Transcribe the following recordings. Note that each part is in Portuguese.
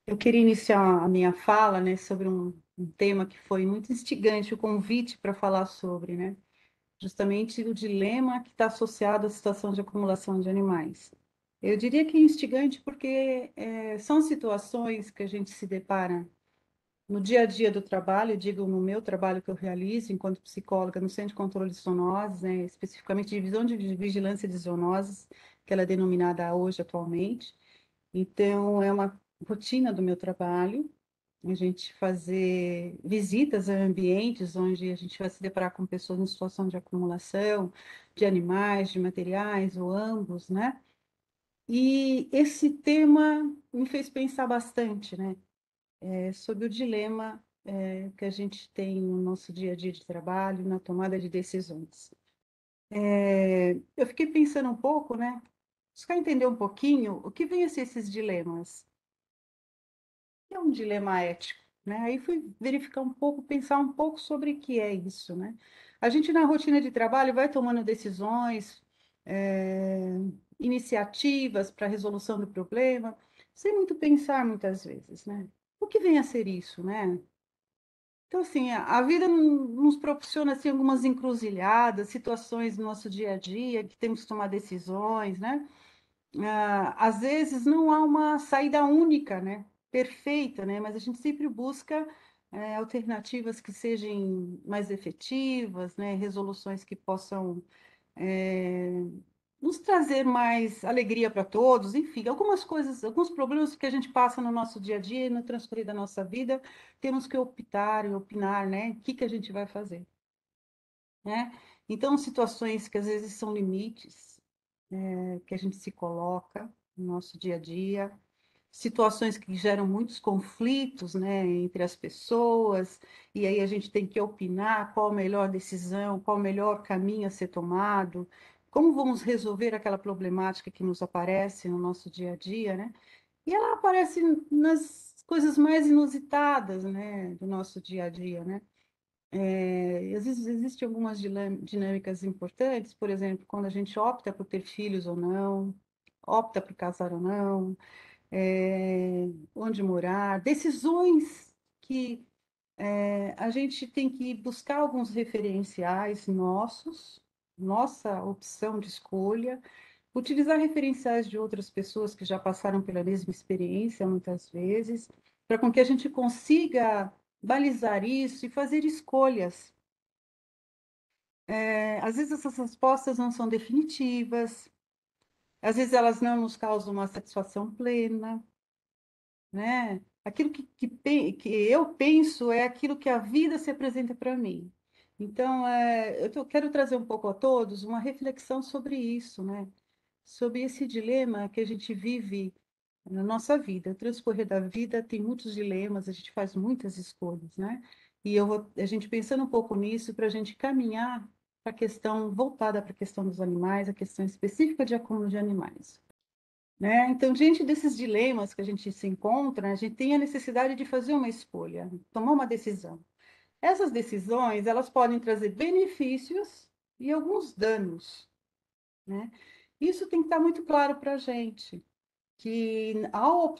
Eu queria iniciar a minha fala, né, sobre um tema que foi muito instigante, o convite para falar sobre, né, justamente o dilema que está associado à situação de acumulação de animais. Eu diria que é instigante porque são situações que a gente se depara no dia a dia do trabalho, eu digo no meu trabalho que eu realizo enquanto psicóloga no Centro de Controle de Zoonoses, né, especificamente Divisão de Vigilância de Zoonoses, que ela é denominada hoje atualmente. Então, é uma rotina do meu trabalho, a gente fazer visitas a ambientes onde a gente vai se deparar com pessoas em situação de acumulação de animais, de materiais, ou ambos, né? E esse tema me fez pensar bastante, né? Sobre o dilema, que a gente tem no nosso dia a dia de trabalho, na tomada de decisões. Eu fiquei pensando um pouco, né? Buscar entender um pouquinho o que vem a ser esses dilemas. É um dilema ético, né? Aí fui verificar um pouco, pensar um pouco sobre o que é isso, né? A gente na rotina de trabalho vai tomando decisões, é, iniciativas para a resolução do problema, sem muito pensar muitas vezes, né? O que vem a ser isso, né? Então, assim, a vida nos proporciona, assim, algumas encruzilhadas, situações no nosso dia a dia, que temos que tomar decisões, né? Às vezes não há uma saída única, né? Perfeita, né? Mas a gente sempre busca alternativas que sejam mais efetivas, né? Resoluções que possam é, nos trazer mais alegria para todos, enfim, algumas coisas, alguns problemas que a gente passa no nosso dia a dia e no transcorrer da nossa vida, temos que optar e opinar, né? O que que a gente vai fazer, né? Então, situações que às vezes são limites, que a gente se coloca no nosso dia a dia, situações que geram muitos conflitos, né, entre as pessoas, e aí a gente tem que opinar qual a melhor decisão, qual o melhor caminho a ser tomado, como vamos resolver aquela problemática que nos aparece no nosso dia a dia, né? E ela aparece nas coisas mais inusitadas, né, do nosso dia a dia, né? Às vezes existem algumas dinâmicas importantes, por exemplo, quando a gente opta por ter filhos ou não, opta por casar ou não, onde morar, decisões que a gente tem que buscar alguns referenciais nossos, nossa opção de escolha, utilizar referenciais de outras pessoas que já passaram pela mesma experiência muitas vezes, para com que a gente consiga balizar isso e fazer escolhas. Às vezes essas respostas não são definitivas, às vezes elas não nos causam uma satisfação plena, né? Aquilo que eu penso é aquilo que a vida se apresenta para mim. Então, quero trazer um pouco a todos uma reflexão sobre isso, né? Sobre esse dilema que a gente vive na nossa vida. O transcorrer da vida tem muitos dilemas, a gente faz muitas escolhas, né? E a gente pensando um pouco nisso para a gente caminhar para a questão voltada para a questão dos animais, a questão específica de acúmulo de animais. Né? Então, diante desses dilemas que a gente se encontra, a gente tem a necessidade de fazer uma escolha, tomar uma decisão. Essas decisões, elas podem trazer benefícios e alguns danos, né? Isso tem que estar muito claro para a gente, que ao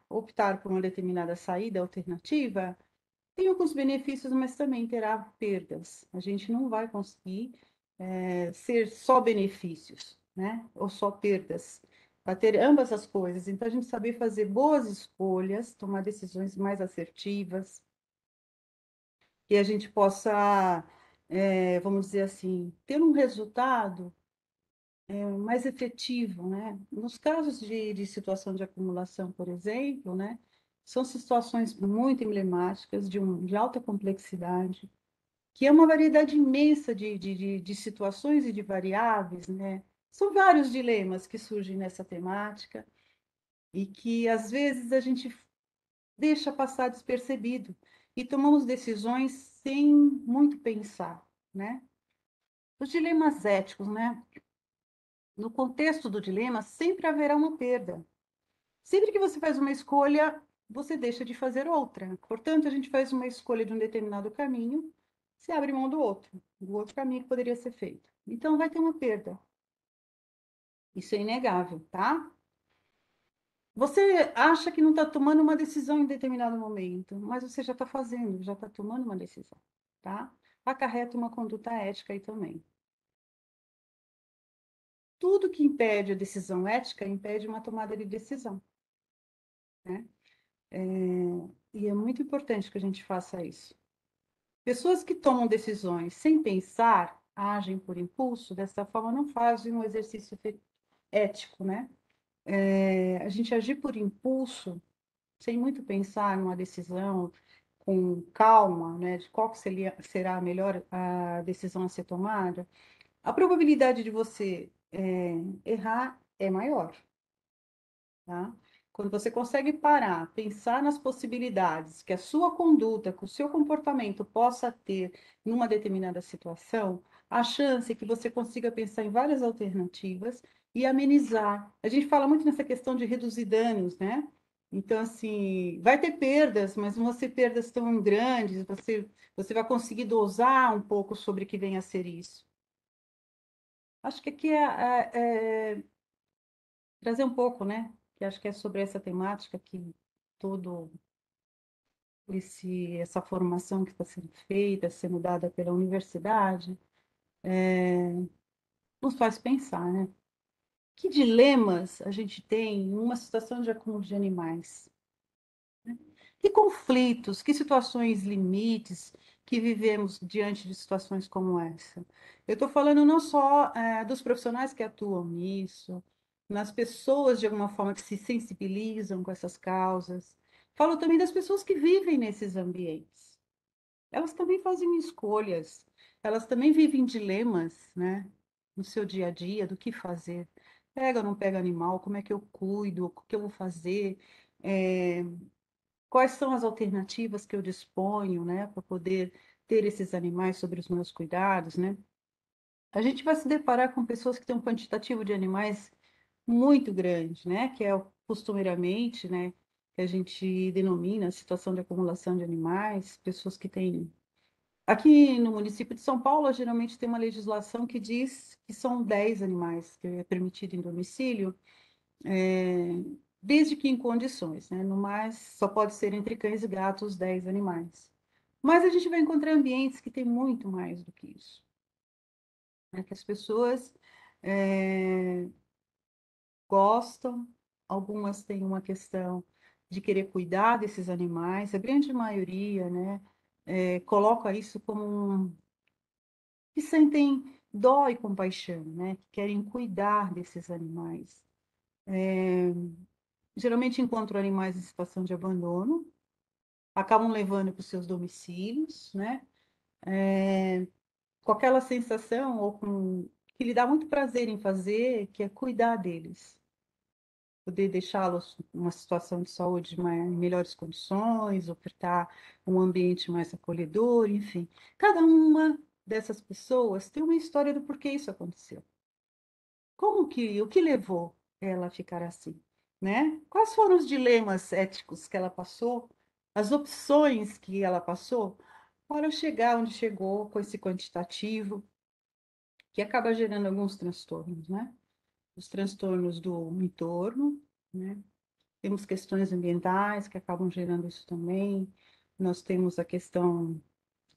optar por uma determinada saída alternativa, tem alguns benefícios, mas também terá perdas. A gente não vai conseguir ser só benefícios, né? Ou só perdas. Vai ter ambas as coisas. Então, a gente saber fazer boas escolhas, tomar decisões mais assertivas, que a gente possa, vamos dizer assim, ter um resultado mais efetivo, né? Nos casos de situação de acumulação, por exemplo, né? São situações muito emblemáticas, de alta complexidade, que é uma variedade imensa de situações e de variáveis, né? São vários dilemas que surgem nessa temática e que, às vezes, a gente deixa passar despercebido e tomamos decisões sem muito pensar, né? Os dilemas éticos, né? No contexto do dilema, sempre haverá uma perda. Sempre que você faz uma escolha, você deixa de fazer outra. Portanto, a gente faz uma escolha de um determinado caminho, se abre mão do outro caminho que poderia ser feito. Então, vai ter uma perda. Isso é inegável, tá? Você acha que não está tomando uma decisão em determinado momento, mas você já está fazendo, já está tomando uma decisão, tá? Acarreta uma conduta ética aí também. Tudo que impede a decisão ética impede uma tomada de decisão, né? É, e é muito importante que a gente faça isso. Pessoas que tomam decisões sem pensar, agem por impulso, dessa forma não fazem um exercício ético, né? A gente agir por impulso, sem muito pensar numa decisão, com calma, né, de qual que será a melhor a decisão a ser tomada, a probabilidade de você errar é maior, tá? Quando você consegue parar, pensar nas possibilidades que a sua conduta, que o seu comportamento possa ter numa determinada situação, a chance é que você consiga pensar em várias alternativas e amenizar. A gente fala muito nessa questão de reduzir danos, né? Então, assim, vai ter perdas, mas não vão ser perdas tão grandes, você vai conseguir dosar um pouco sobre o que vem a ser isso. Acho que aqui é trazer um pouco, né? Que acho que é sobre essa temática que todo essa formação que está sendo feita, sendo dada pela universidade, nos faz pensar, né? Que dilemas a gente tem numa situação de acúmulo de animais? Né? Que conflitos, que situações limites que vivemos diante de situações como essa? Eu estou falando não só dos profissionais que atuam nisso, nas pessoas de alguma forma que se sensibilizam com essas causas. Falo também das pessoas que vivem nesses ambientes. Elas também fazem escolhas, elas também vivem dilemas, né? No seu dia a dia, do que fazer. Pega ou não pega animal? Como é que eu cuido? O que eu vou fazer? É, quais são as alternativas que eu disponho, né, para poder ter esses animais sobre os meus cuidados, né? A gente vai se deparar com pessoas que têm um quantitativo de animais muito grande, né, que é costumeiramente, né, que a gente denomina situação de acumulação de animais, pessoas que têm. Aqui no município de São Paulo, geralmente tem uma legislação que diz que são 10 animais que é permitido em domicílio, é, desde que em condições, né? No mais, só pode ser entre cães e gatos 10 animais. Mas a gente vai encontrar ambientes que têm muito mais do que isso, né? Que as pessoas é, gostam, algumas têm uma questão de querer cuidar desses animais, a grande maioria, né? Coloca isso como que sentem dó e compaixão, né? Que querem cuidar desses animais. Geralmente encontram animais em situação de abandono, acabam levando para os seus domicílios, né? Com aquela sensação ou com que lhe dá muito prazer em fazer, que é cuidar deles, poder deixá-los numa situação de saúde em melhores condições, ofertar um ambiente mais acolhedor, enfim. Cada uma dessas pessoas tem uma história do porquê isso aconteceu. O que levou ela a ficar assim, né? Quais foram os dilemas éticos que ela passou, as opções que ela passou para chegar onde chegou com esse quantitativo, que acaba gerando alguns transtornos, né? Os transtornos do entorno, né? Temos questões ambientais que acabam gerando isso também. Nós temos a questão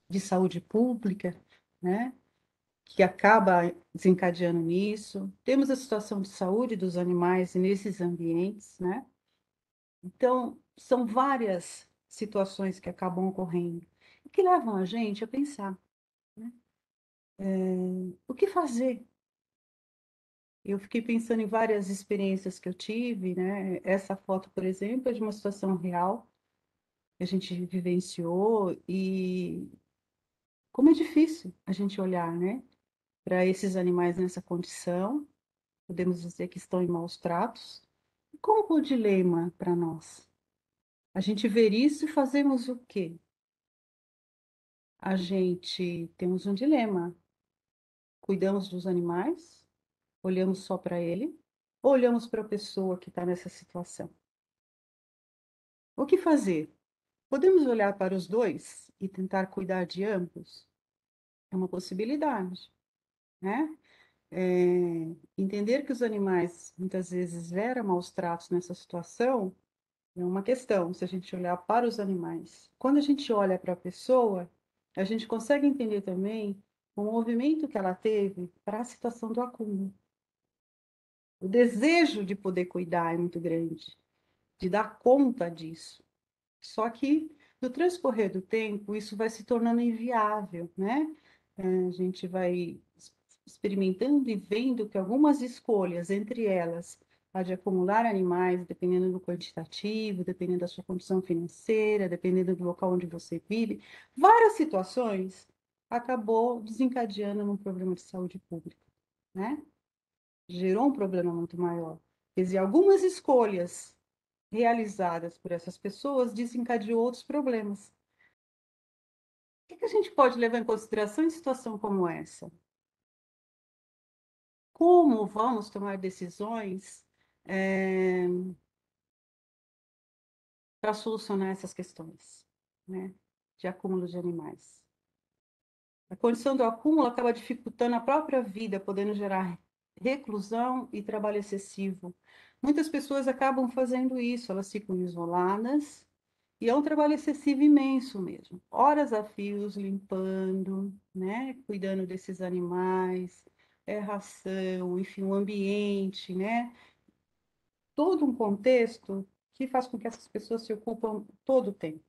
de saúde pública, né? Que acaba desencadeando nisso. Temos a situação de saúde dos animais nesses ambientes, né? Então, são várias situações que acabam ocorrendo e que levam a gente a pensar, né? O que fazer? Eu fiquei pensando em várias experiências que eu tive, né? Essa foto, por exemplo, é de uma situação real que a gente vivenciou e como é difícil a gente olhar, né, para esses animais nessa condição, podemos dizer que estão em maus tratos. Como que é o dilema para nós? A gente ver isso e fazemos o quê? A gente temos um dilema. Cuidamos dos animais, olhamos só para ele, ou olhamos para a pessoa que está nessa situação? O que fazer? Podemos olhar para os dois e tentar cuidar de ambos? É uma possibilidade, né? Entender que os animais muitas vezes geram maus tratos nessa situação é uma questão, se a gente olhar para os animais. Quando a gente olha para a pessoa, a gente consegue entender também o movimento que ela teve para a situação do acúmulo. O desejo de poder cuidar é muito grande, de dar conta disso. Só que, no transcorrer do tempo, isso vai se tornando inviável, né? A gente vai experimentando e vendo que algumas escolhas, entre elas a de acumular animais, dependendo do quantitativo, dependendo da sua condição financeira, dependendo do local onde você vive, várias situações acabou desencadeando num problema de saúde pública, né? Gerou um problema muito maior. Quer dizer, algumas escolhas realizadas por essas pessoas desencadeou outros problemas. O que a gente pode levar em consideração em situação como essa? Como vamos tomar decisões para solucionar essas questões, né, de acúmulo de animais? A condição do acúmulo acaba dificultando a própria vida, podendo gerar reclusão e trabalho excessivo. Muitas pessoas acabam fazendo isso, elas ficam isoladas e é um trabalho excessivo imenso mesmo. Horas a fios limpando, né, cuidando desses animais, ração, enfim, o ambiente, né? Todo um contexto que faz com que essas pessoas se ocupam todo o tempo.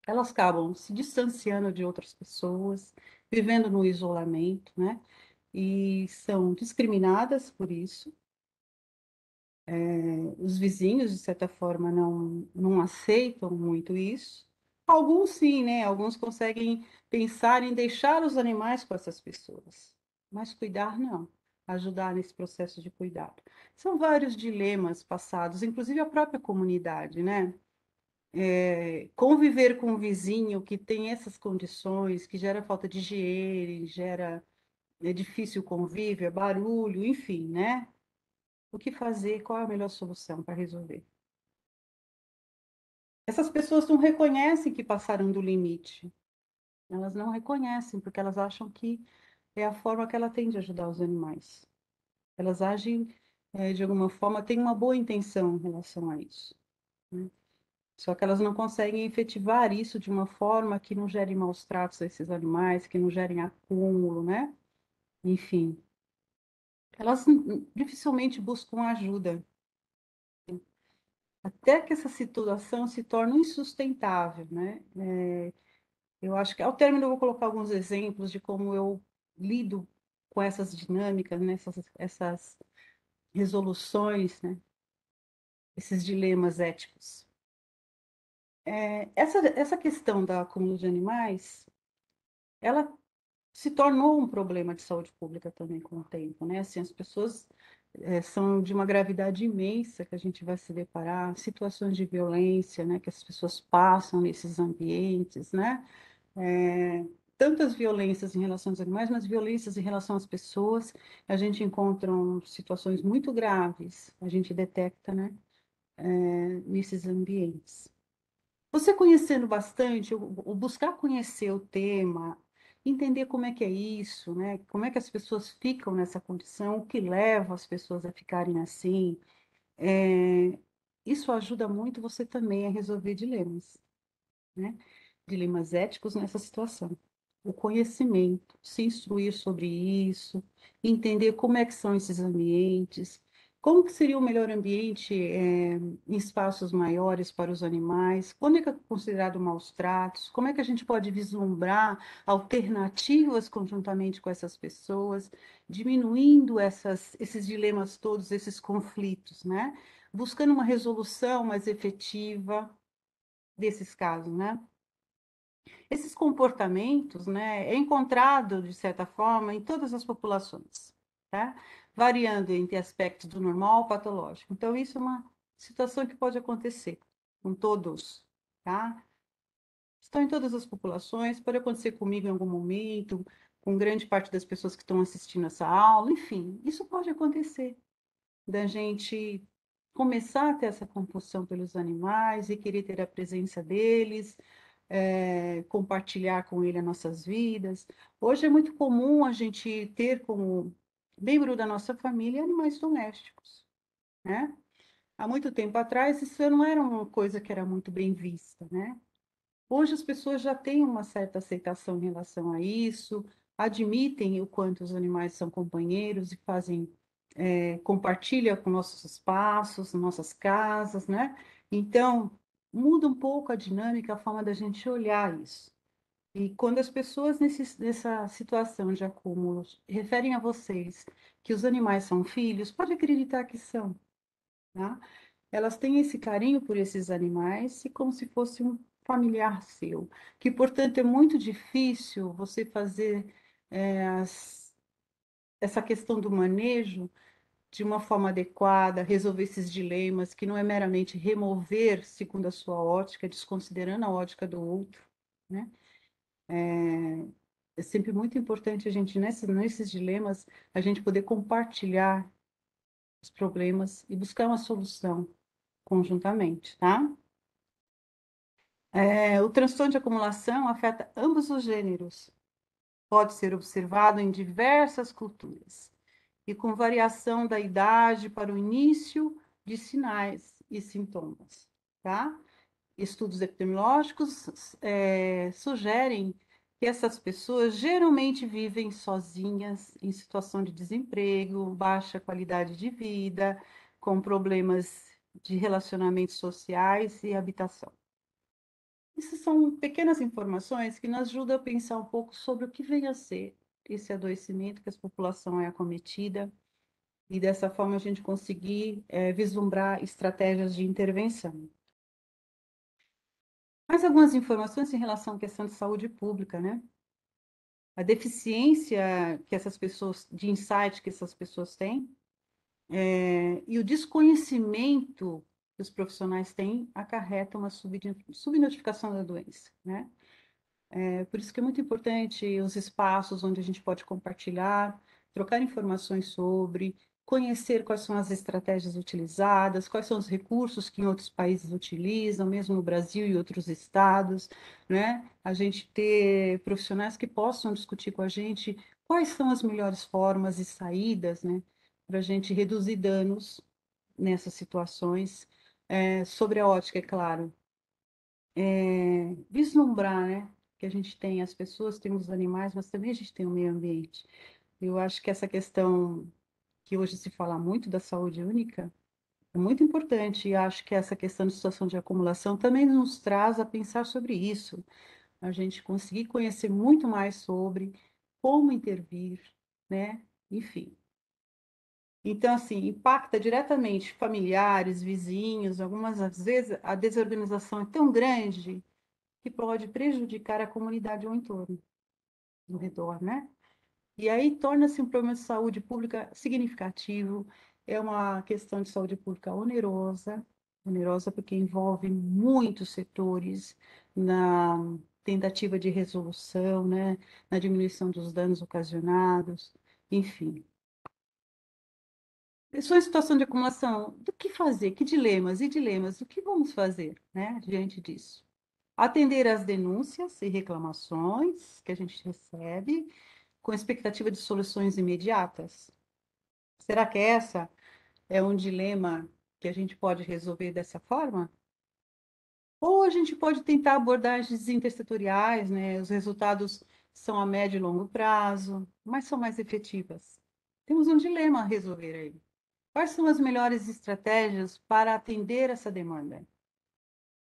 Elas acabam se distanciando de outras pessoas, vivendo no isolamento, né? E são discriminadas por isso. Os vizinhos, de certa forma, não aceitam muito isso. Alguns sim, né? Alguns conseguem pensar em deixar os animais com essas pessoas, mas cuidar não. Ajudar nesse processo de cuidado. São vários dilemas passados, inclusive a própria comunidade, né? Conviver com um vizinho que tem essas condições, que gera falta de higiene, gera difícil convívio, é barulho, enfim, né? O que fazer? Qual é a melhor solução para resolver? Essas pessoas não reconhecem que passaram do limite. Elas não reconhecem, porque elas acham que é a forma que ela tem de ajudar os animais. Elas agem, de alguma forma, têm uma boa intenção em relação a isso, né? Só que elas não conseguem efetivar isso de uma forma que não gere maus tratos a esses animais, que não gerem acúmulo, né? Enfim, elas dificilmente buscam ajuda, até que essa situação se torne insustentável, né? Eu acho que, ao término, eu vou colocar alguns exemplos de como eu lido com essas dinâmicas, né? Essas resoluções, né? Esses dilemas éticos. Essa questão da acúmulo de animais, ela se tornou um problema de saúde pública também com o tempo, né? Assim, as pessoas são de uma gravidade imensa que a gente vai se deparar, situações de violência, né? Que as pessoas passam nesses ambientes, né? É, tantas violências em relação aos animais, mas violências em relação às pessoas, a gente encontra situações muito graves, a gente detecta, né? Nesses ambientes. Você conhecendo bastante, o buscar conhecer o tema, entender como é que é isso, né? Como é que as pessoas ficam nessa condição, o que leva as pessoas a ficarem assim, isso ajuda muito você também a resolver dilemas, né? Dilemas éticos nessa situação. O conhecimento, se instruir sobre isso, entender como é que são esses ambientes, como que seria o melhor ambiente em espaços maiores para os animais, quando é que é considerado maus tratos, como é que a gente pode vislumbrar alternativas conjuntamente com essas pessoas, diminuindo esses dilemas todos, esses conflitos, né? Buscando uma resolução mais efetiva desses casos, né? Esses comportamentos, né, é encontrado, de certa forma, em todas as populações, tá? Variando entre aspectos do normal ao patológico. Então, isso é uma situação que pode acontecer com todos, tá? Estão em todas as populações, pode acontecer comigo em algum momento, com grande parte das pessoas que estão assistindo essa aula, enfim, isso pode acontecer, da gente começar a ter essa compulsão pelos animais e querer ter a presença deles, compartilhar com ele as nossas vidas. Hoje é muito comum a gente ter como membro da nossa família, animais domésticos, né? Há muito tempo atrás, isso não era uma coisa que era muito bem vista, né? Hoje as pessoas já têm uma certa aceitação em relação a isso, admitem o quanto os animais são companheiros e fazem, compartilha com nossos espaços, nossas casas, né? Então, muda um pouco a dinâmica, a forma da gente olhar isso. E quando as pessoas nessa situação de acúmulo referem a vocês que os animais são filhos, pode acreditar que são, tá? Elas têm esse carinho por esses animais e como se fosse um familiar seu, que, portanto, é muito difícil você fazer essa questão do manejo de uma forma adequada, resolver esses dilemas, que não é meramente remover, segundo a sua ótica, desconsiderando a ótica do outro, né? É sempre muito importante a gente, nesses dilemas, a gente poder compartilhar os problemas e buscar uma solução conjuntamente, tá? O transtorno de acumulação afeta ambos os gêneros. Pode ser observado em diversas culturas e com variação da idade para o início de sinais e sintomas, tá? Estudos epidemiológicos sugerem que essas pessoas geralmente vivem sozinhas, em situação de desemprego, baixa qualidade de vida, com problemas de relacionamentos sociais e habitação. Essas são pequenas informações que nos ajudam a pensar um pouco sobre o que vem a ser esse adoecimento que a população é acometida e dessa forma a gente conseguir vislumbrar estratégias de intervenção. Mais algumas informações em relação à questão de saúde pública, né? A deficiência que essas pessoas, de insight que essas pessoas têm, e o desconhecimento que os profissionais têm acarreta uma subnotificação da doença, né? Por isso que é muito importante os espaços onde a gente pode compartilhar, trocar informações sobre, conhecer quais são as estratégias utilizadas, quais são os recursos que em outros países utilizam, mesmo no Brasil e outros estados, né? A gente ter profissionais que possam discutir com a gente quais são as melhores formas e saídas, né, para a gente reduzir danos nessas situações. Sobre a ótica, é claro, vislumbrar, né? Que a gente tem as pessoas, temos os animais, mas também a gente tem o meio ambiente. Eu acho que essa questão que hoje se fala muito da saúde única é muito importante e acho que essa questão de situação de acumulação também nos traz a pensar sobre isso, a gente conseguir conhecer muito mais sobre como intervir, né? Enfim. Então, assim, impacta diretamente familiares, vizinhos, algumas vezes a desorganização é tão grande que pode prejudicar a comunidade ao entorno, no redor, né? E aí torna-se um problema de saúde pública significativo, é uma questão de saúde pública onerosa, onerosa porque envolve muitos setores na tentativa de resolução, né? Na diminuição dos danos ocasionados, enfim. Pessoa em situação de acumulação, do que fazer? Que dilemas e dilemas? O que vamos fazer, né, diante disso? Atender às denúncias e reclamações que a gente recebe, com expectativa de soluções imediatas? Será que essa é um dilema que a gente pode resolver dessa forma? Ou a gente pode tentar abordagens intersetoriais, né? Os resultados são a médio e longo prazo, mas são mais efetivas. Temos um dilema a resolver aí. Quais são as melhores estratégias para atender essa demanda?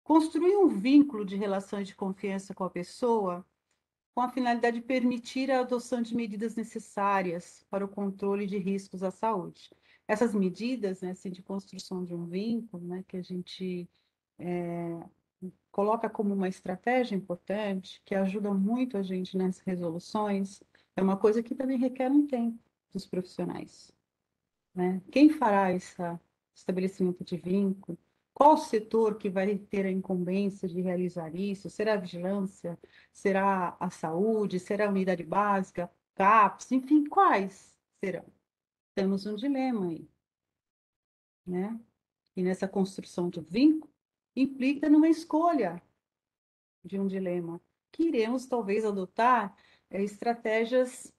Construir um vínculo de relações de confiança com a pessoa com a finalidade de permitir a adoção de medidas necessárias para o controle de riscos à saúde. Essas medidas, né, assim, de construção de um vínculo, né, que a gente coloca como uma estratégia importante, que ajuda muito a gente nas resoluções, é uma coisa que também requer um tempo dos profissionais, né? Quem fará esse estabelecimento de vínculo? Qual setor que vai ter a incumbência de realizar isso? Será a vigilância? Será a saúde? Será a unidade básica? CAPS? Enfim, quais serão? Temos um dilema aí, né? E nessa construção de vínculo implica numa escolha de um dilema, que iremos talvez adotar estratégias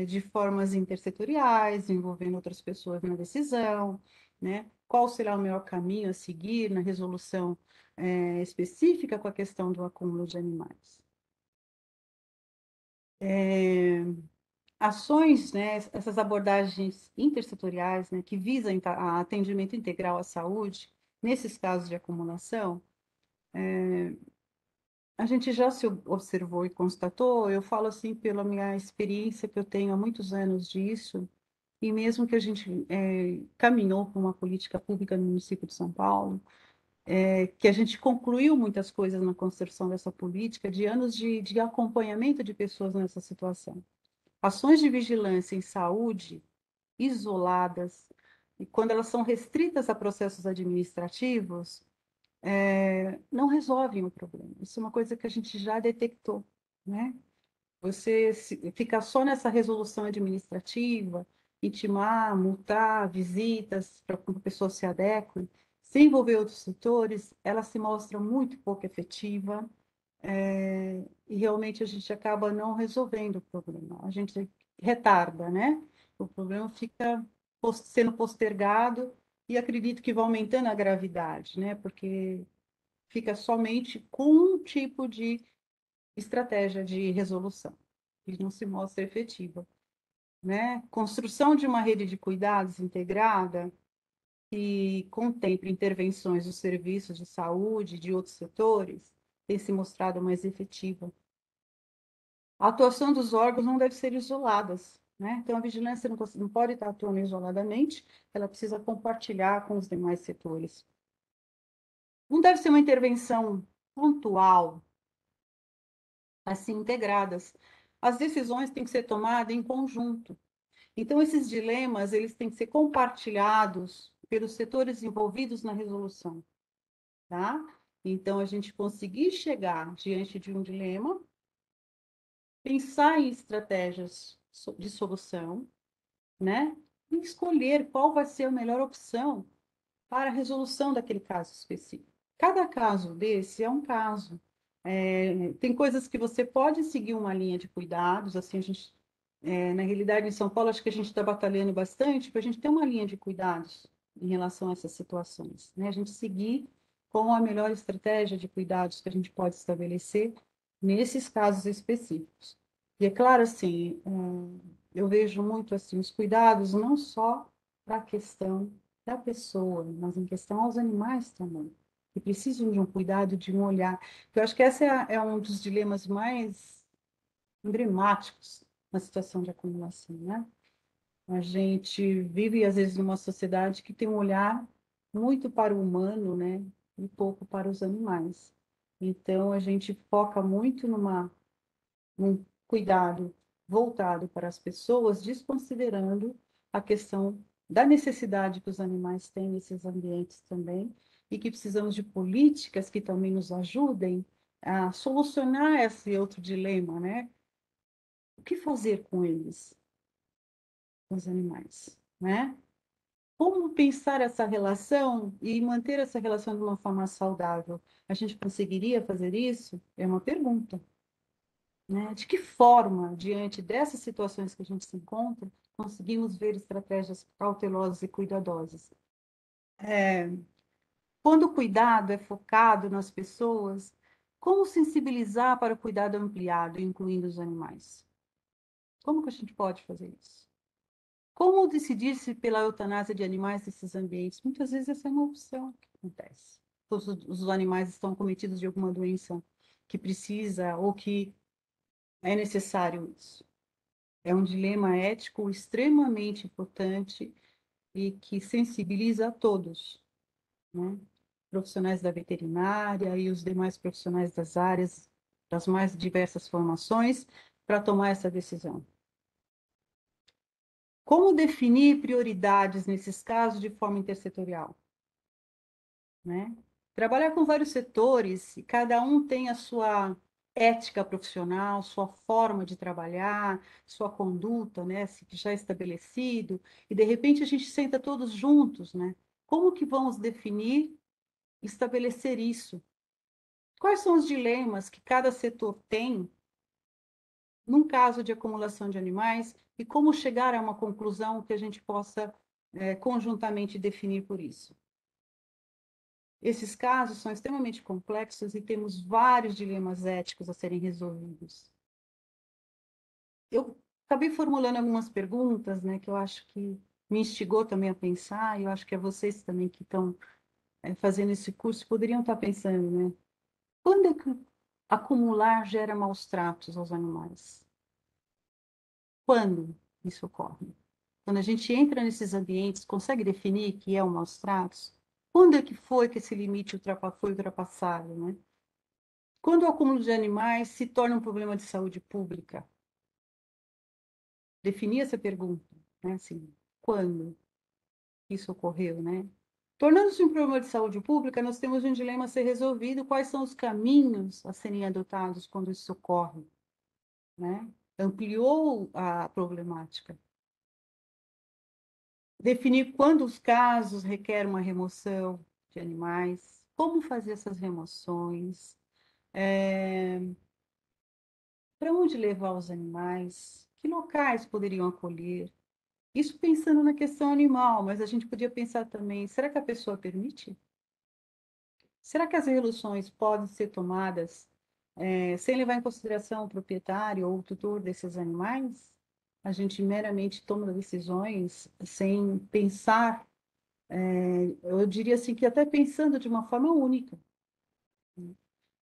de formas intersetoriais, envolvendo outras pessoas na decisão, né? Qual será o melhor caminho a seguir na resolução específica com a questão do acúmulo de animais. Ações, né, essas abordagens intersetoriais, né, que visam a atendimento integral à saúde, nesses casos de acumulação, a gente já se observou e constatou, eu falo assim pela minha experiência que eu tenho há muitos anos disso, e mesmo que a gente caminhou com uma política pública no município de São Paulo, que a gente concluiu muitas coisas na construção dessa política, de anos de acompanhamento de pessoas nessa situação. Ações de vigilância em saúde isoladas, e quando elas são restritas a processos administrativos, não resolvem o problema. Isso é uma coisa que a gente já detectou, né? Você fica só nessa resolução administrativa, intimar, multar, visitas para que a pessoa se adeque, sem envolver outros setores, ela se mostra muito pouco efetiva, e realmente a gente acaba não resolvendo o problema. A gente retarda, né? O problema fica sendo postergado e acredito que vai aumentando a gravidade, né? Porque fica somente com um tipo de estratégia de resolução, que não se mostra efetiva, né? Construção de uma rede de cuidados integrada que contemple intervenções dos serviços de saúde de outros setores tem se mostrado mais efetiva. A atuação dos órgãos não deve ser isoladas, né? Então, a vigilância não pode estar atuando isoladamente, ela precisa compartilhar com os demais setores. Não deve ser uma intervenção pontual, assim, integradas. As decisões têm que ser tomadas em conjunto. Então, esses dilemas, eles têm que ser compartilhados pelos setores envolvidos na resolução, tá? Então, a gente conseguir chegar diante de um dilema, pensar em estratégias de solução, né? E escolher qual vai ser a melhor opção para a resolução daquele caso específico. Cada caso desse é um caso. Tem coisas que você pode seguir uma linha de cuidados, assim, a gente, na realidade, em São Paulo, acho que a gente está batalhando bastante para a gente ter uma linha de cuidados em relação a essas situações, né? A gente seguir com a melhor estratégia de cuidados que a gente pode estabelecer nesses casos específicos. E é claro, assim, eu vejo muito assim os cuidados não só para a questão da pessoa, mas em questão aos animais também, que precisam de um cuidado, de um olhar. Eu acho que esse é um dos dilemas mais emblemáticos na situação de acumulação, né? A gente vive, às vezes, numa sociedade que tem um olhar muito para o humano, né? E pouco para os animais. Então, a gente foca muito num cuidado voltado para as pessoas, desconsiderando a questão da necessidade que os animais têm nesses ambientes também, e que precisamos de políticas que também nos ajudem a solucionar esse outro dilema, né? O que fazer com eles, com os animais, né? Como pensar essa relação e manter essa relação de uma forma saudável? A gente conseguiria fazer isso? É uma pergunta. Né? De que forma, diante dessas situações que a gente se encontra, conseguimos ver estratégias cautelosas e cuidadosas? É, quando o cuidado é focado nas pessoas, como sensibilizar para o cuidado ampliado, incluindo os animais? Como que a gente pode fazer isso? Como decidir-se pela eutanásia de animais nesses ambientes? Muitas vezes essa é uma opção que acontece. Todos os animais estão cometidos de alguma doença que precisa ou que é necessário isso. É um dilema ético extremamente importante e que sensibiliza a todos, né? Profissionais da veterinária e os demais profissionais das áreas, das mais diversas formações, para tomar essa decisão. Como definir prioridades nesses casos de forma intersetorial, né? Trabalhar com vários setores e cada um tem a sua ética profissional, sua forma de trabalhar, sua conduta, né, que já é estabelecido, e de repente a gente senta todos juntos, né? Como que vamos definir, estabelecer isso? Quais são os dilemas que cada setor tem num caso de acumulação de animais e como chegar a uma conclusão que a gente possa conjuntamente definir por isso. Esses casos são extremamente complexos e temos vários dilemas éticos a serem resolvidos. Eu acabei formulando algumas perguntas, né, que eu acho que me instigou também a pensar, e eu acho que é vocês também que estão fazendo esse curso poderiam estar pensando, né? Quando é que acumular gera maus tratos aos animais? Quando isso ocorre? Quando a gente entra nesses ambientes, consegue definir que é um maus tratos? Quando é que foi que esse limite foi ultrapassado, né? Quando o acúmulo de animais se torna um problema de saúde pública? Definir essa pergunta, né? Assim, quando isso ocorreu, né? Tornando-se um problema de saúde pública, nós temos um dilema a ser resolvido: quais são os caminhos a serem adotados quando isso ocorre, né? Ampliou a problemática. Definir quando os casos requerem uma remoção de animais, como fazer essas remoções, para onde levar os animais, que locais poderiam acolher. Isso pensando na questão animal, mas a gente podia pensar também, será que a pessoa permite? Será que as resoluções podem ser tomadas sem levar em consideração o proprietário ou o tutor desses animais? A gente meramente toma decisões sem pensar, eu diria assim, que até pensando de uma forma única.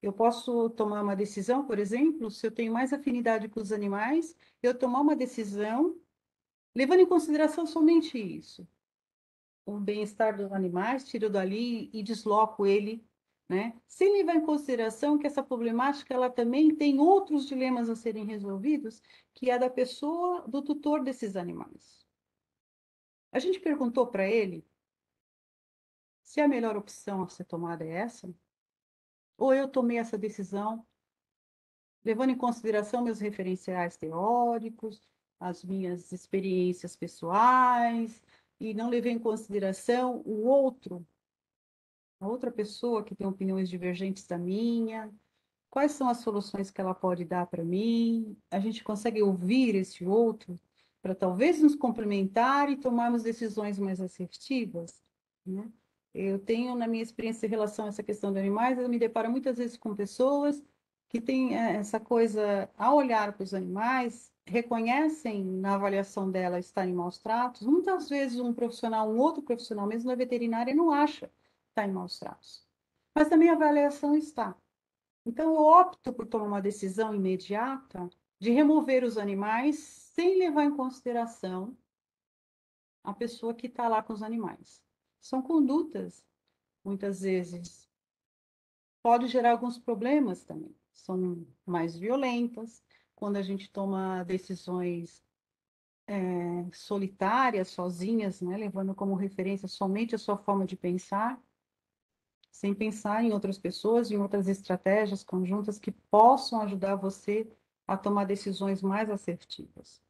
Eu posso tomar uma decisão, por exemplo, se eu tenho mais afinidade com os animais, eu tomar uma decisão levando em consideração somente isso. O bem-estar dos animais, tiro dali e desloco ele, né? Sem levar em consideração que essa problemática ela também tem outros dilemas a serem resolvidos, que é da pessoa, do tutor desses animais. A gente perguntou para ele se a melhor opção a ser tomada é essa, ou eu tomei essa decisão levando em consideração meus referenciais teóricos, as minhas experiências pessoais, e não levei em consideração o outro, a outra pessoa que tem opiniões divergentes da minha, quais são as soluções que ela pode dar para mim? A gente consegue ouvir esse outro para talvez nos complementar e tomarmos decisões mais assertivas, né? Eu tenho, na minha experiência em relação a essa questão de animais, eu me deparo muitas vezes com pessoas que têm essa coisa, ao olhar para os animais, reconhecem na avaliação dela estar em maus tratos. Muitas vezes um profissional, um outro profissional, mesmo na veterinária, não acha que está em maus tratos. Mas também a avaliação está. Então, eu opto por tomar uma decisão imediata de remover os animais sem levar em consideração a pessoa que está lá com os animais. São condutas, muitas vezes, pode gerar alguns problemas também. São mais violentas, quando a gente toma decisões solitárias, sozinhas, né, levando como referência somente a sua forma de pensar, sem pensar em outras pessoas, em outras estratégias conjuntas que possam ajudar você a tomar decisões mais assertivas.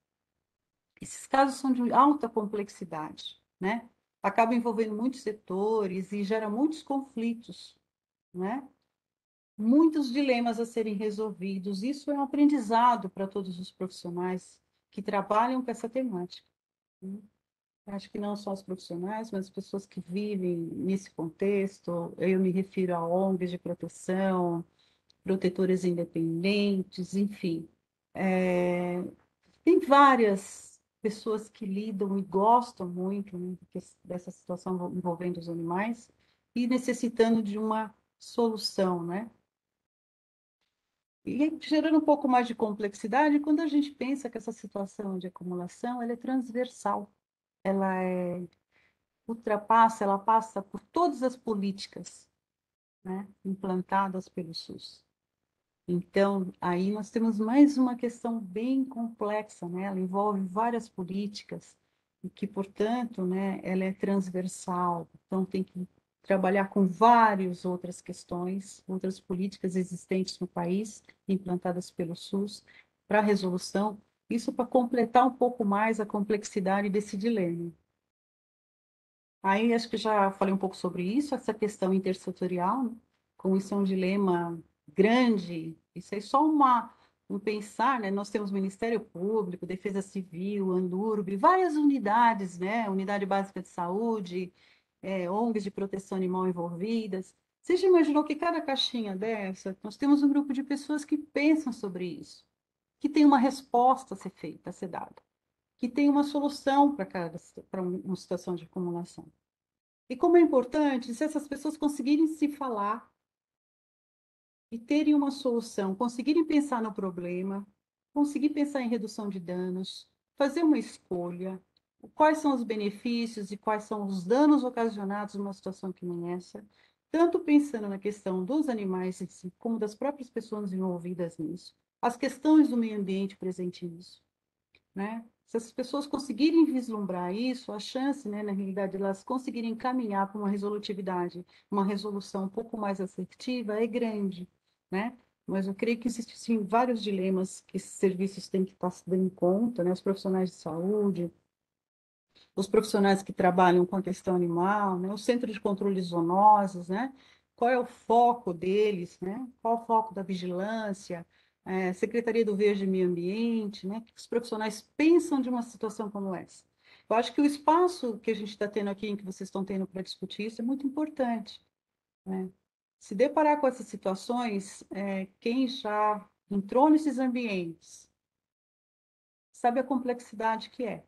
Esses casos são de alta complexidade, né? Acabam envolvendo muitos setores e gera muitos conflitos, né? Muitos dilemas a serem resolvidos. Isso é um aprendizado para todos os profissionais que trabalham com essa temática, né? Acho que não só os profissionais, mas as pessoas que vivem nesse contexto. Eu me refiro a ONGs de proteção, protetores independentes, enfim. Tem várias pessoas que lidam e gostam muito, né, dessa situação envolvendo os animais e necessitando de uma solução, né? E gerando um pouco mais de complexidade, quando a gente pensa que essa situação de acumulação ela é transversal, ela ela passa por todas as políticas, né, implantadas pelo SUS. Então, aí nós temos mais uma questão bem complexa, né? Ela envolve várias políticas e que, portanto, né, ela é transversal. Então, tem que trabalhar com várias outras questões, outras políticas existentes no país, implantadas pelo SUS, para a resolução. Isso para completar um pouco mais a complexidade desse dilema. Aí acho que já falei um pouco sobre isso, essa questão intersetorial, né? Como isso é um dilema grande, isso é só em pensar, né? Nós temos Ministério Público, Defesa Civil, Anurb, várias unidades, né? Unidade Básica de Saúde, ONGs de proteção animal envolvidas. Você já imaginou que cada caixinha dessa, nós temos um grupo de pessoas que pensam sobre isso, que tem uma resposta a ser feita, a ser dada, que tem uma solução para uma situação de acumulação. E como é importante, se essas pessoas conseguirem se falar e terem uma solução, conseguirem pensar no problema, conseguir pensar em redução de danos, fazer uma escolha, quais são os benefícios e quais são os danos ocasionados numa situação que nem essa, tanto pensando na questão dos animais em si, como das próprias pessoas envolvidas nisso, as questões do meio ambiente presente nisso, né? Se as pessoas conseguirem vislumbrar isso, a chance, né, na realidade, elas conseguirem caminhar para uma resolutividade, uma resolução um pouco mais assertiva, é grande, né? Mas eu creio que existem sim, vários dilemas que esses serviços têm que estar se dando conta, né? Os profissionais de saúde, os profissionais que trabalham com a questão animal, né? O Centro de Controle de Zoonoses, né? Qual é o foco deles, né? Qual o foco da vigilância, Secretaria do Verde e Meio Ambiente, né? O que os profissionais pensam de uma situação como essa? Eu acho que o espaço que a gente está tendo aqui, em que vocês estão tendo para discutir isso, é muito importante, né? Se deparar com essas situações, quem já entrou nesses ambientes sabe a complexidade que é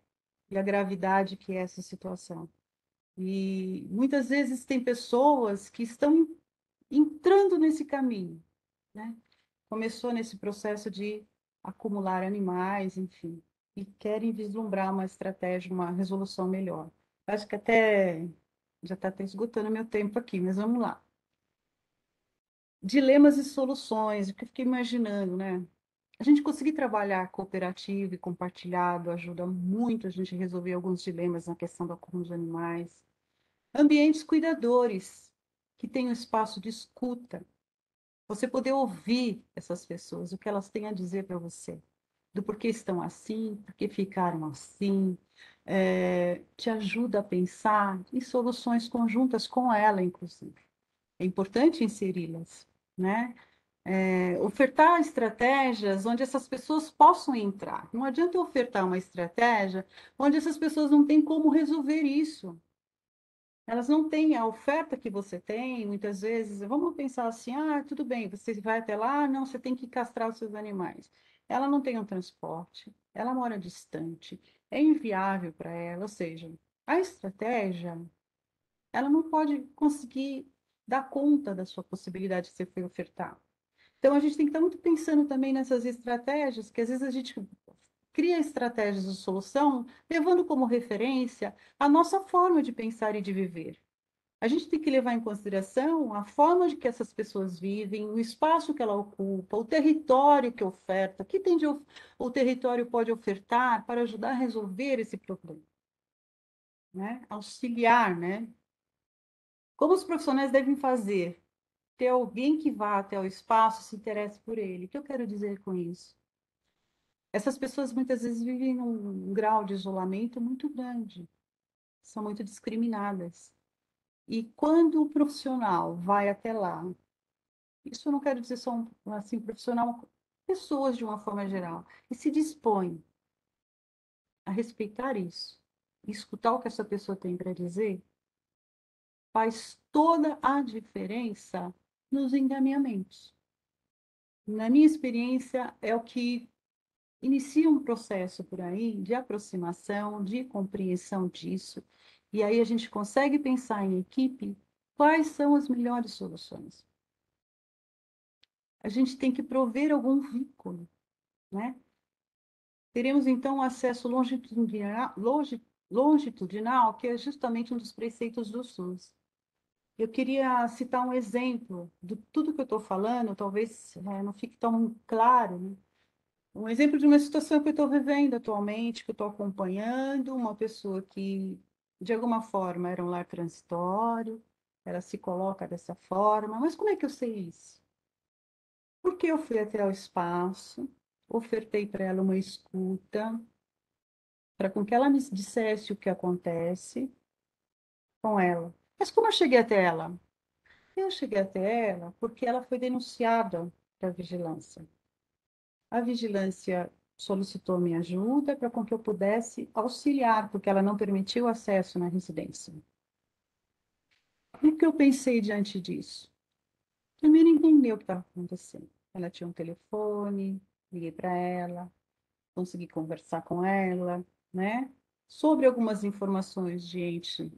e a gravidade que é essa situação. E muitas vezes tem pessoas que estão entrando nesse caminho, né? Começou nesse processo de acumular animais, enfim, e querem vislumbrar uma estratégia, uma resolução melhor. Acho que até já está até esgotando meu tempo aqui, mas vamos lá. Dilemas e soluções, o que eu fiquei imaginando, né? A gente conseguir trabalhar cooperativo e compartilhado ajuda muito a gente a resolver alguns dilemas na questão do acúmulo de animais. Ambientes cuidadores, que tenham espaço de escuta. Você poder ouvir essas pessoas, o que elas têm a dizer para você, do porquê estão assim, porquê ficaram assim, te ajuda a pensar em soluções conjuntas com ela, inclusive. É importante inseri-las, né? Ofertar estratégias onde essas pessoas possam entrar. Não adianta eu ofertar uma estratégia onde essas pessoas não têm como resolver isso. Elas não têm a oferta que você tem, muitas vezes. Vamos pensar assim: ah, tudo bem, você vai até lá, não, você tem que castrar os seus animais. Ela não tem um transporte, ela mora distante, é inviável para ela, ou seja, a estratégia, ela não pode conseguir dar conta da sua possibilidade de ser ofertar. Então, a gente tem que estar muito pensando também nessas estratégias, que às vezes a gente cria estratégias de solução, levando como referência a nossa forma de pensar e de viver. A gente tem que levar em consideração a forma de que essas pessoas vivem, o espaço que ela ocupa, o território que oferta, o que o território pode ofertar para ajudar a resolver esse problema, né? Auxiliar, né? Como os profissionais devem fazer? Ter alguém que vá até o espaço e se interesse por ele. O que eu quero dizer com isso? Essas pessoas muitas vezes vivem num grau de isolamento muito grande, são muito discriminadas. E quando o profissional vai até lá, isso eu não quero dizer só assim, profissional, pessoas de uma forma geral, e se dispõe a respeitar isso, e escutar o que essa pessoa tem para dizer, faz toda a diferença nos encaminhamentos. Na minha experiência, é o que inicia um processo por aí de aproximação, de compreensão disso, e aí a gente consegue pensar em equipe quais são as melhores soluções. A gente tem que prover algum vínculo, né? Teremos então acesso longitudinal, que é justamente um dos preceitos do SUS. Eu queria citar um exemplo de tudo que eu estou falando, talvez não fique tão claro, né? Um exemplo de uma situação que eu estou vivendo atualmente, que eu estou acompanhando, uma pessoa que, de alguma forma, era um lar transitório, ela se coloca dessa forma, mas como é que eu sei isso? Porque eu fui até o espaço, ofertei para ela uma escuta, para com que ela me dissesse o que acontece com ela. Mas como eu cheguei até ela? Eu cheguei até ela porque ela foi denunciada para a vigilância. A vigilância solicitou minha ajuda para com que eu pudesse auxiliar, porque ela não permitiu acesso na residência. O que eu pensei diante disso? Primeiro, entender o que estava acontecendo. Ela tinha um telefone, liguei para ela, consegui conversar com ela, né? Sobre algumas informações de ente,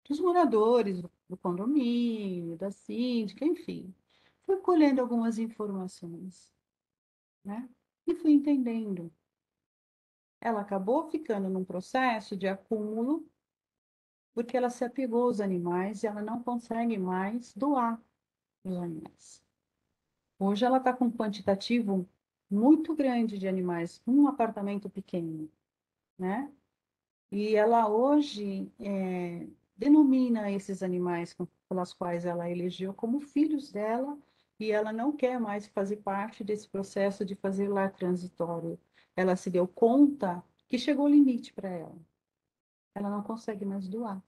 dos moradores do condomínio, da síndica, enfim. Fui colhendo algumas informações, né? E fui entendendo. Ela acabou ficando num processo de acúmulo, porque ela se apegou aos animais e ela não consegue mais doar os animais. Hoje ela está com um quantitativo muito grande de animais, um apartamento pequeno, né? E ela hoje denomina esses animais pelas quais ela elegeu como filhos dela, e ela não quer mais fazer parte desse processo de fazer lar transitório. Ela se deu conta que chegou o limite para ela. Ela não consegue mais doar.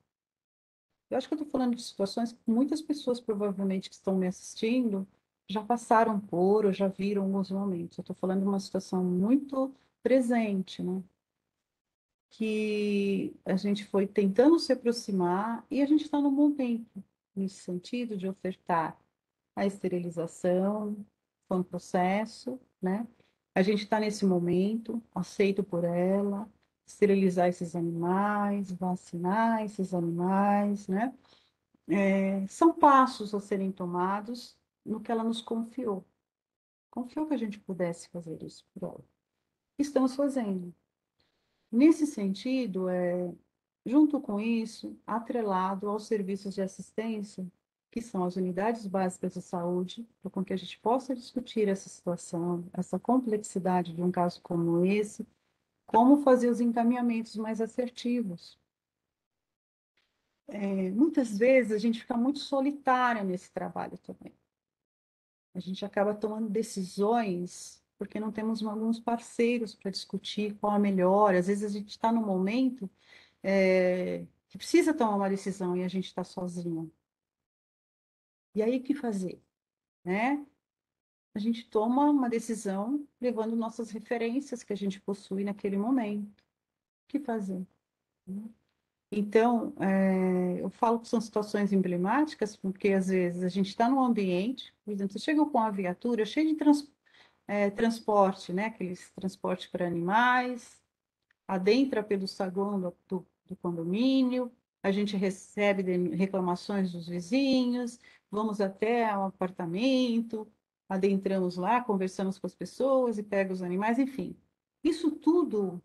Eu acho que eu estou falando de situações que muitas pessoas, provavelmente, que estão me assistindo, já passaram por ou já viram alguns momentos. Eu estou falando de uma situação muito presente, né? Que a gente foi tentando se aproximar e a gente está no momento, nesse sentido, de ofertar a esterilização, foi um processo, né? A gente está nesse momento, aceito por ela, esterilizar esses animais, vacinar esses animais, né? São passos a serem tomados no que ela nos confiou. Confiou que a gente pudesse fazer isso por ela. Estamos fazendo. Nesse sentido, junto com isso, atrelado aos serviços de assistência, que são as unidades básicas de saúde, para com que a gente possa discutir essa situação, essa complexidade de um caso como esse, como fazer os encaminhamentos mais assertivos. Muitas vezes a gente fica muito solitária nesse trabalho também. A gente acaba tomando decisões porque não temos alguns parceiros para discutir qual a melhor. Às vezes a gente está no momento que precisa tomar uma decisão e a gente está sozinho. E aí o que fazer, né? A gente toma uma decisão levando nossas referências que a gente possui naquele momento. O que fazer, né? Então, eu falo que são situações emblemáticas, porque às vezes a gente está num ambiente, por exemplo, você chega com uma viatura cheia de transporte, né? Aqueles transporte para animais, adentra pelo saguão do condomínio, a gente recebe reclamações dos vizinhos, vamos até o apartamento, adentramos lá, conversamos com as pessoas e pega os animais, enfim. Isso tudo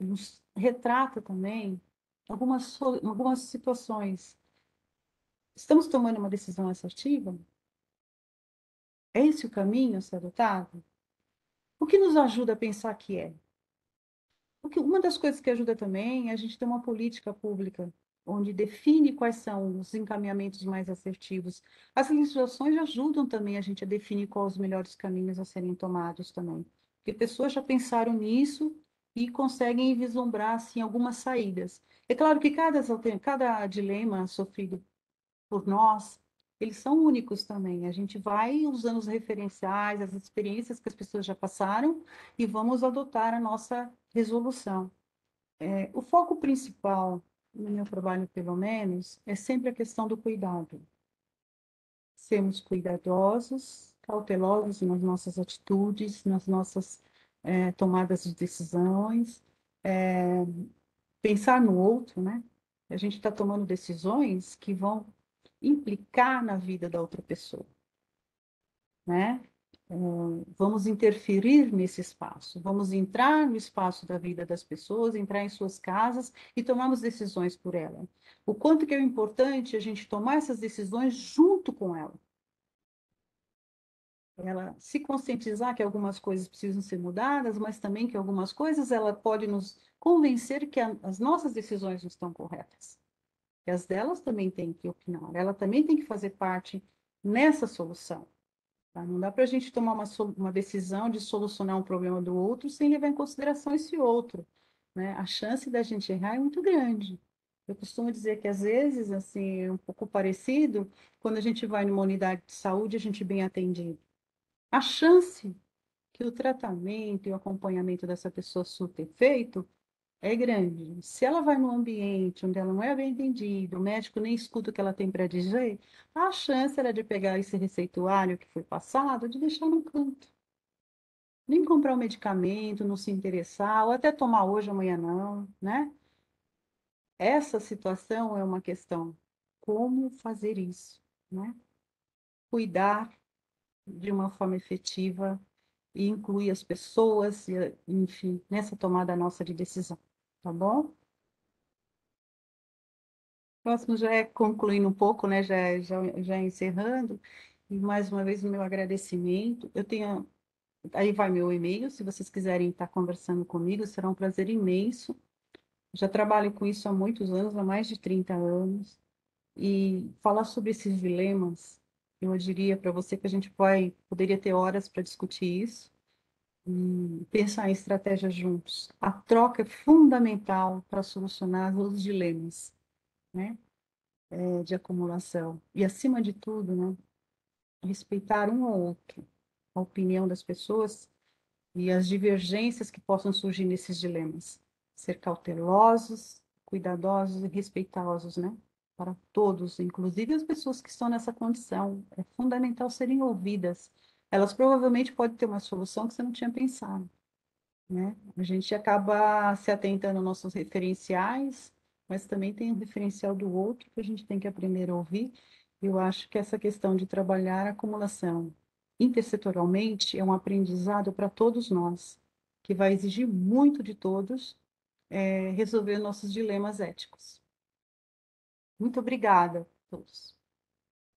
nos retrata também algumas situações. Estamos tomando uma decisão assertiva? É esse o caminho a ser adotado? O que nos ajuda a pensar que é? Porque uma das coisas que ajuda também é a gente ter uma política pública onde define quais são os encaminhamentos mais assertivos. As legislações ajudam também a gente a definir quais os melhores caminhos a serem tomados também. Porque pessoas já pensaram nisso e conseguem vislumbrar assim, algumas saídas. É claro que cada dilema sofrido por nós, eles são únicos também. A gente vai usando os referenciais, as experiências que as pessoas já passaram e vamos adotar a nossa resolução. O foco principal no meu trabalho, pelo menos, é sempre a questão do cuidado. Sermos cuidadosos, cautelosos nas nossas atitudes, nas nossas tomadas de decisões, pensar no outro, né? A gente está tomando decisões que vão implicar na vida da outra pessoa, né? Vamos interferir nesse espaço, vamos entrar no espaço da vida das pessoas, entrar em suas casas e tomarmos decisões por ela. O quanto que é importante a gente tomar essas decisões junto com ela. Ela se conscientizar que algumas coisas precisam ser mudadas, mas também que algumas coisas ela pode nos convencer que as nossas decisões não estão corretas. Que as delas também têm que opinar, ela também tem que fazer parte nessa solução. Tá? Não dá para a gente tomar uma decisão de solucionar um problema do outro sem levar em consideração esse outro, né? A chance da gente errar é muito grande. Eu costumo dizer que às vezes, assim, é um pouco parecido, quando a gente vai numa unidade de saúde, a gente é bem atendido. a chance que o tratamento e o acompanhamento dessa pessoa surta efeito é grande. Se ela vai num ambiente onde ela não é bem entendida, o médico nem escuta o que ela tem para dizer, a chance era de pegar esse receituário que foi passado, de deixar no canto. Nem comprar o medicamento, não se interessar, ou até tomar hoje, amanhã não, né? Essa situação é uma questão. Como fazer isso, né? Cuidar de uma forma efetiva e incluir as pessoas, enfim, nessa tomada nossa de decisão, tá bom? Próximo já é concluindo um pouco, né? Já encerrando. E mais uma vez o meu agradecimento. Eu tenho, aí vai meu e-mail, se vocês quiserem estar conversando comigo, será um prazer imenso. Já trabalho com isso há muitos anos, há mais de 30 anos. E falar sobre esses dilemas, eu diria para você que a gente poderia ter horas para discutir isso e pensar em estratégias juntos. A troca é fundamental para solucionar os dilemas, né? De acumulação. E, acima de tudo, né, respeitar um ao outro, a opinião das pessoas e as divergências que possam surgir nesses dilemas. Ser cautelosos, cuidadosos e respeitosos, né? Para todos, inclusive as pessoas que estão nessa condição. É fundamental serem ouvidas. Elas provavelmente podem ter uma solução que você não tinha pensado, né? A gente acaba se atentando aos nossos referenciais, mas também tem o referencial do outro que a gente tem que aprender a ouvir. Eu acho que essa questão de trabalhar a acumulação intersetorialmente é um aprendizado para todos nós, que vai exigir muito de todos, resolver nossos dilemas éticos. Muito obrigada a todos.